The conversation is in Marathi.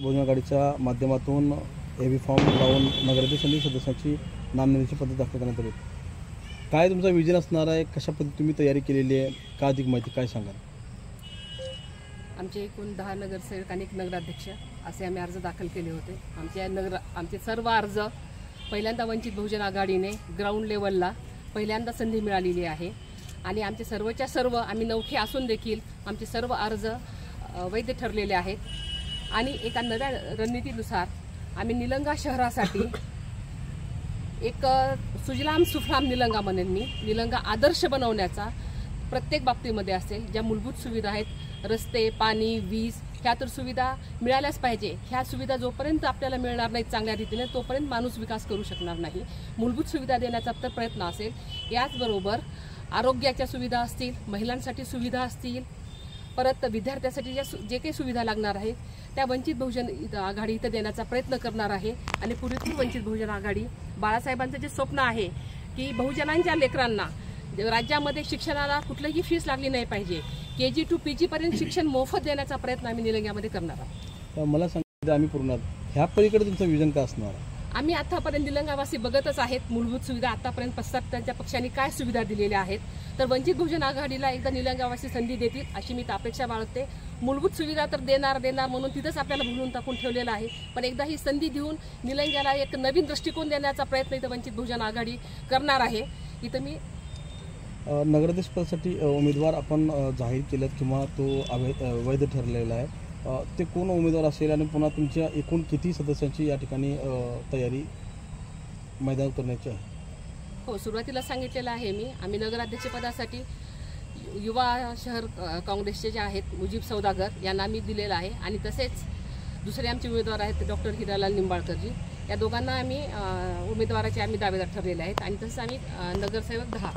बहुजन आघाडीच्या माध्यमातून एबी फॉर्म लावून नगराध्यक्ष सदस्याची नामनिर्णयाची पद्धत दाखल करण्यात आली। काय तुमचा विजन असणार आहे, कशा पद्धतीने तुम्ही तयारी केलेली आहे, का अधिक माहिती काय सांगाल? आमचे एकूण 10 नगरसेवक आणि 1 नगराध्यक्ष असे आम्ही अर्ज दाखल केले होते। आमचे सर्व अर्ज पहिल्यांदा वंचित बहुजन आघाडीने ग्राउंड लेवलला पहिल्यांदा संधी मिळालेली आहे आणि आमचे सर्वच्या सर्व आम्ही नवखे असून देखील आमचे सर्व अर्ज वैध ठरलेले आहेत आणि एका नव्या रणनीतीनुसार आम्ही निलंगा शहरासाठी एक सुजलाम सुफलाम निलंगा म्हणेन मी, निलंगा आदर्श बनवण्याचा प्रत्येक बाबतीमध्ये असेल। ज्या मूलभूत सुविधा आहेत, रस्ते, पाणी, वीज, ह्या तर सुविधा मिळाल्याच पाहिजे। ह्या सुविधा जोपर्यंत आपल्याला मिळणार नाहीत चांगल्या रीतीने तोपर्यंत माणूस विकास करू शकणार नाही। मूलभूत सुविधा देण्याचा तर प्रयत्न असेल। याचबरोबर आरोग्याच्या सुविधा असतील, महिलांसाठी सुविधा असतील, परत विद्यार्थ्यांसाठी जे काही सुविधा लागणार आहेत त्या वंचित बहुजन आघाडी इथं देण्याचा प्रयत्न करणार आहे। आणि पूर्वीची वंचित बहुजन आघाडी बाळासाहेबांचं जे स्वप्न आहे की बहुजनांच्या लेकरांना राज्यामध्ये शिक्षणाला कुठलीही फीस लागली नाही पाहिजे, KG to PG पर्यंत शिक्षण मोफत देण्याचा प्रयत्न आम्ही निलंग्यामध्ये करणार आहोत। मला सांगितलं आम्ही पूर्ण ह्या पलीकडे तुमचं विजन काय असणार? आम्ही आतापर्यंत निलंगावासी बघतच आहेत मूलभूत सुविधा आतापर्यंत त्यांच्या पक्षांनी काय सुविधा दिलेल्या आहेत। तर वंचित बहुजन आघाडीला एकदा निलंगावासी संधी देतील अशी मी अपेक्षा बाळगते। मूलभूत सुविधा तर देणार म्हणून तिथंच आपल्याला भुलून टाकून ठेवलेलं आहे, पण एकदा ही संधी देऊन निलंग्याला एक नवीन दृष्टिकोन देण्याचा प्रयत्न इथं वंचित बहुजन आघाडी करणार आहे। इथं मी नगराध्यक्षपदासाठी उमेदवार आपण जाहीर केलेत किंवा तो वैध ठरलेला आहे, ते कोण उमेदवार असेल आणि पुन्हा तुमच्या एकूण किती सदस्यांची या ठिकाणी तयारी मैदान करण्याची आहे? हो, सुरुवातीला सांगितलेलं आहे मी, आम्ही नगराध्यक्षपदासाठी युवा शहर काँग्रेसचे जे आहेत मुजीब सौदागर यांना आम्ही दिलेलं आहे आणि तसेच दुसरे आमचे उमेदवार आहेत डॉक्टर हिरालाल निंबाळकरजी, या दोघांना आम्ही उमेदवाराचे आम्ही दावेदार ठरलेले आहेत आणि तसंच आम्ही नगरसेवक 10